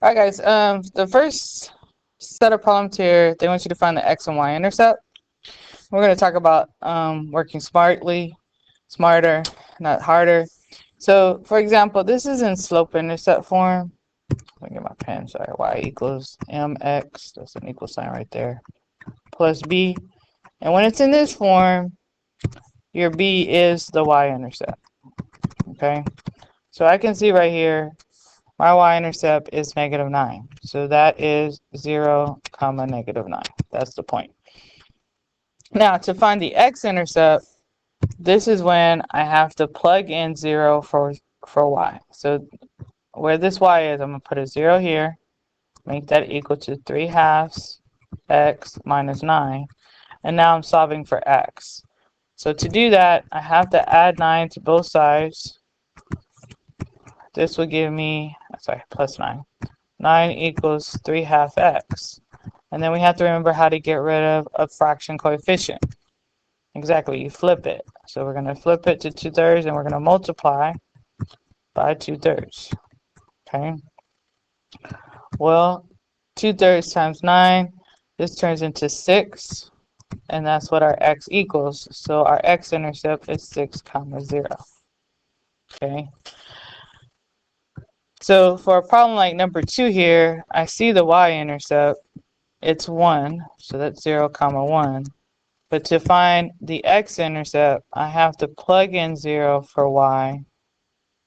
Alright guys, the first set of problems here, they want you to find the x and y intercept. We're going to talk about working smarter, not harder. So for example, this is in slope intercept form. Let me get my pen, sorry. Y equals mx, that's an equal sign right there, plus b. And when it's in this form, your b is the y-intercept. Okay, so I can see right here my y-intercept is -9. So that is 0, -9. That's the point. Now to find the x-intercept, this is when I have to plug in 0 for y. So where this y is, I'm going to put a 0 here, make that equal to 3/2 x minus 9. And now I'm solving for x. So to do that, I have to add 9 to both sides. This will give me, sorry, plus 9. 9 equals 3/2 x. And then we have to remember how to get rid of a fraction coefficient. Exactly, you flip it. So we're going to flip it to 2/3 and we're going to multiply by 2/3. Okay. Well, 2/3 times 9, this turns into 6. And that's what our x equals. So our x-intercept is 6, 0. Okay. So for a problem like number 2 here, I see the y-intercept. It's 1. So that's 0, 1. But to find the x-intercept, I have to plug in 0 for y.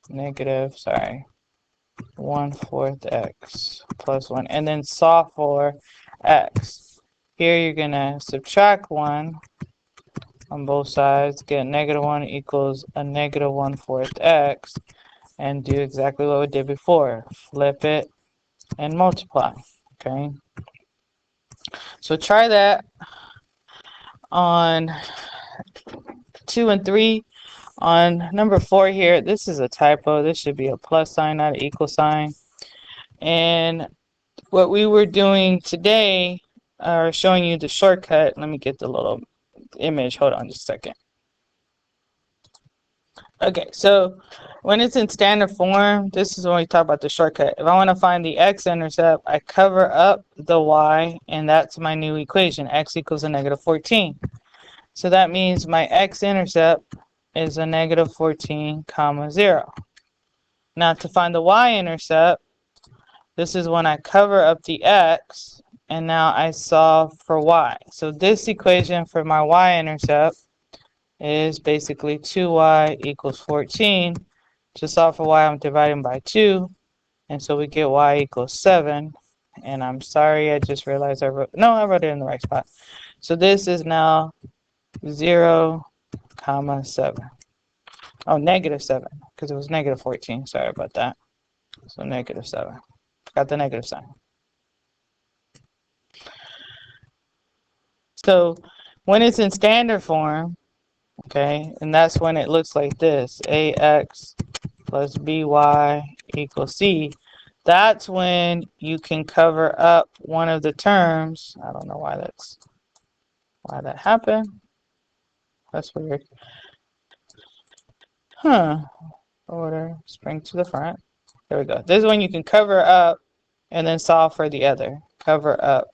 Negative, sorry. 1/4 x plus 1. And then solve for x. Here you're going to subtract 1 on both sides. Get -1 equals a -1/4 x. And do exactly what we did before. Flip it and multiply. Okay. So try that on 2 and 3. On number 4 here, this is a typo. This should be a plus sign, not an equal sign. And what we were doing today, showing you the shortcut. Let me get the little image. Hold on just a second. Okay, so when it's in standard form, this is when we talk about the shortcut. If I want to find the x-intercept, I cover up the y, and that's my new equation. X equals a -14. So that means my x-intercept is a -14, 0. Now to find the y-intercept, this is when I cover up the x, and now I solve for y. So this equation for my y-intercept is basically 2y equals 14. To solve for y, I'm dividing by 2. And so we get y equals 7. And I'm sorry, I just realized I wrote it in the right spot. So this is now 0, 7. Oh, -7, because it was -14. Sorry about that. So -7. Got the negative sign. So when it's in standard form, okay, and that's when it looks like this, ax plus by equals c. That's when you can cover up one of the terms. I don't know why that happened. That's weird. Order, spring to the front. There we go. This is when you can cover up and then solve for the other. Cover up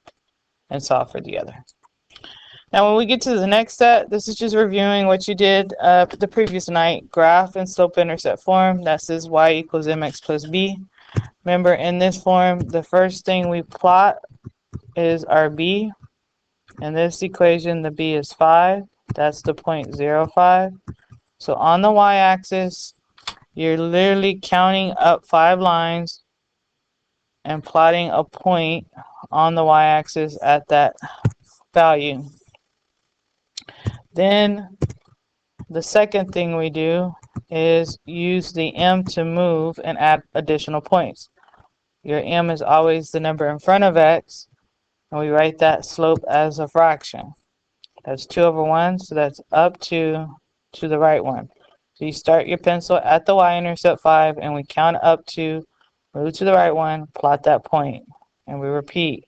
and solve for the other. Now when we get to the next set, this is just reviewing what you did the previous night. Graph and slope intercept form. That says y equals mx plus b. Remember, in this form, the first thing we plot is our b. In this equation, the b is 5. That's the point 0.05. So on the y-axis, you're literally counting up 5 lines and plotting a point on the y-axis at that value. Then the second thing we do is use the m to move and add additional points. Your m is always the number in front of x, and we write that slope as a fraction. That's 2/1, so that's up to the right one. So you start your pencil at the y-intercept 5, and we count up to, move to the right one, plot that point, and we repeat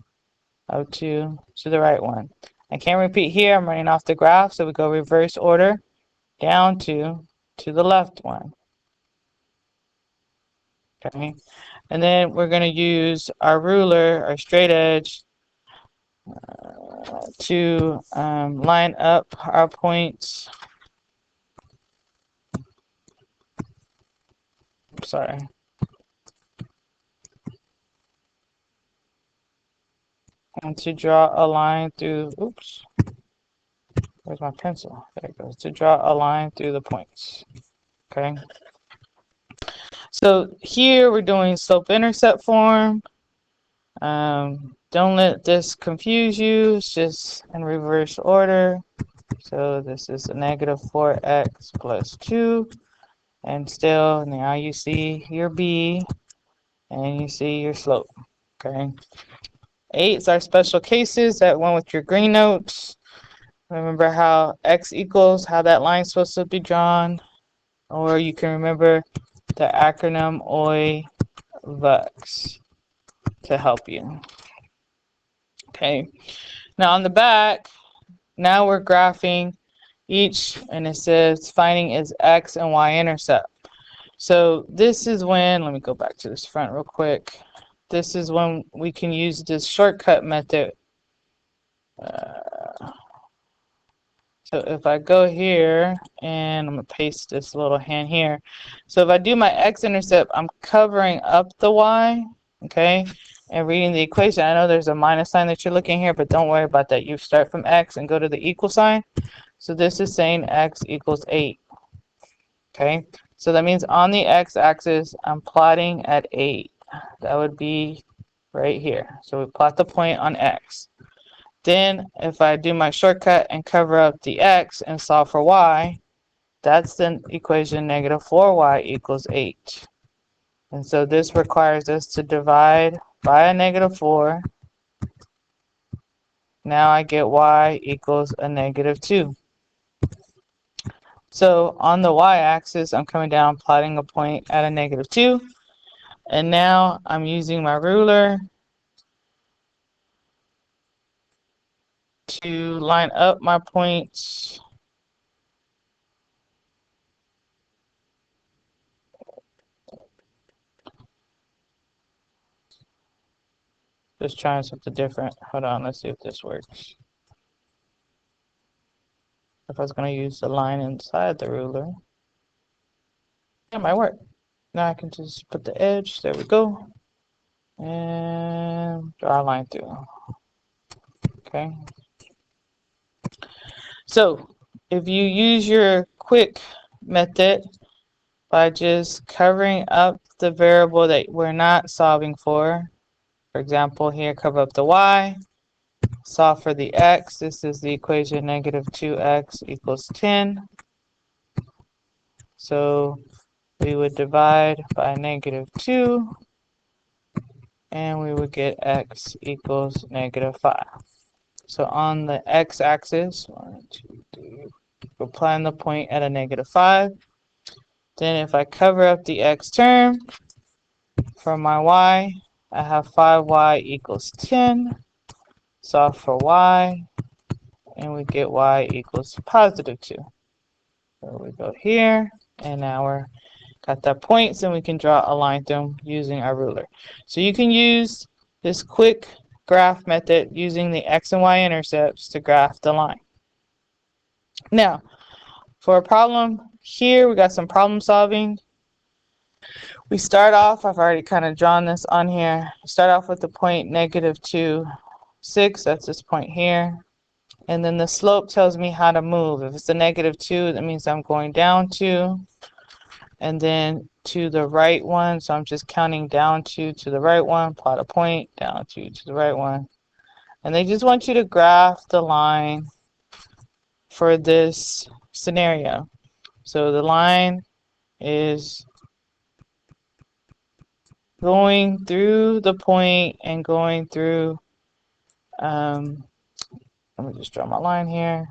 up to the right one. I can't repeat here, I'm running off the graph, so we go reverse order down to the left one. Okay. And then we're going to use our ruler, our straight edge, to line up our points. Sorry. And to draw a line through, oops, where's my pencil? There it goes. To draw a line through the points. Okay. So here we're doing slope-intercept form. Don't let this confuse you. It's just in reverse order. So this is a negative 4x plus 2. And still, now you see your b, and you see your slope. Okay. 8s are special cases that went with your green notes. Remember how x equals, how that line's supposed to be drawn. Or you can remember the acronym OI VUX to help you. Okay. Now on the back, now we're graphing each, and it says finding its x and y intercept. So this is when, let me go back to this front real quick. This is when we can use this shortcut method. So if I go here, and I'm going to paste this little hand here. So if I do my x-intercept, I'm covering up the y, okay, and reading the equation. I know there's a minus sign that you're looking here, but don't worry about that. You start from x and go to the equal sign. So this is saying x equals 8, okay. So that means on the x-axis, I'm plotting at 8. That would be right here. So we plot the point on x. Then if I do my shortcut and cover up the x and solve for y, that's the equation negative 4y equals 8. And so this requires us to divide by a negative 4. Now I get y equals a negative 2. So on the y-axis, I'm coming down plotting a point at a negative 2. And now I'm using my ruler to line up my points. Just trying something different. Hold on, let's see if this works. If I was going to use the line inside the ruler, it might work. Now I can just put the edge, there we go, and draw a line through. Okay. So if you use your quick method by just covering up the variable that we're not solving for example here, cover up the y, solve for the x. This is the equation negative 2x equals 10. So we would divide by negative 2, and we would get x equals negative 5. So on the x-axis, 1, 2, 3, we're applying the point at a negative 5. Then if I cover up the x term, for my y, I have 5y equals 10. Solve for y, and we get y equals positive 2. So we go here, and now we're got the points, and we can draw a line through them using our ruler. So you can use this quick graph method using the x and y intercepts to graph the line. Now, for a problem here, we got some problem solving. We start off, I've already kind of drawn this on here. Start off with the point negative 2, 6, that's this point here. And then the slope tells me how to move. If it's a negative 2, that means I'm going down 2. And then to the right one, so I'm just counting down 2 to the right one, plot a point, down 2 to the right one. And they just want you to graph the line for this scenario. So the line is going through the point and going through, let me just draw my line here.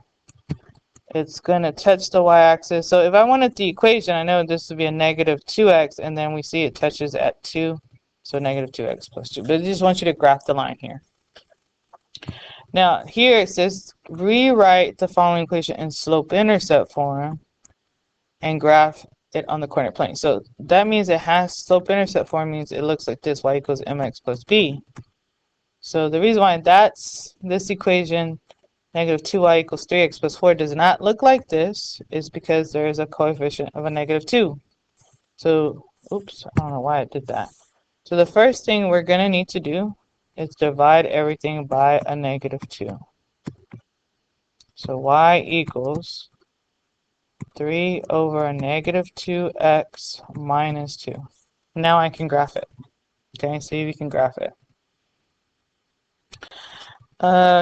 It's going to touch the y-axis. So if I wanted the equation, I know this would be a negative 2x, and then we see it touches at 2. So negative 2x plus 2. But I just want you to graph the line here. Now, here it says rewrite the following equation in slope-intercept form and graph it on the coordinate plane. So that means it has slope-intercept form, means it looks like this, y equals mx plus b. So the reason why this equation, negative 2y equals 3x plus 4, does not look like this is because there is a coefficient of a negative 2. So, oops, I don't know why I did that. So the first thing we're going to need to do is divide everything by a negative 2. So y equals 3 over a negative 2x minus 2. Now I can graph it. Okay, see if you can graph it.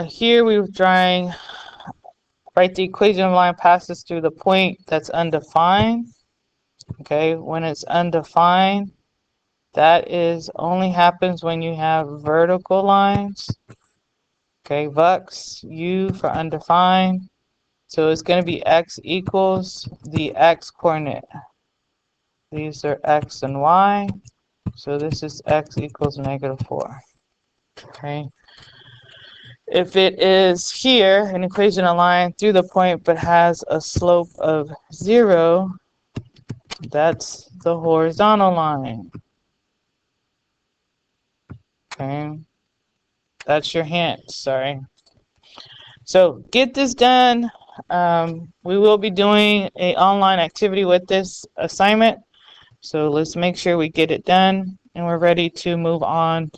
Here we're drawing, right, the equation line passes through the point that's undefined. Okay, when it's undefined, that is only happens when you have vertical lines. Okay, Vux, U for undefined. So it's going to be x equals the x coordinate. These are x and y. So this is x equals negative 4. Okay. If it is here, an equation a line through the point but has a slope of 0, that's the horizontal line. Okay. That's your hint. Sorry. So get this done. We will be doing an online activity with this assignment. So let's make sure we get it done and we're ready to move on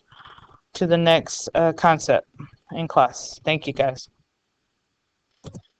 to the next concept in class. Thank you, guys.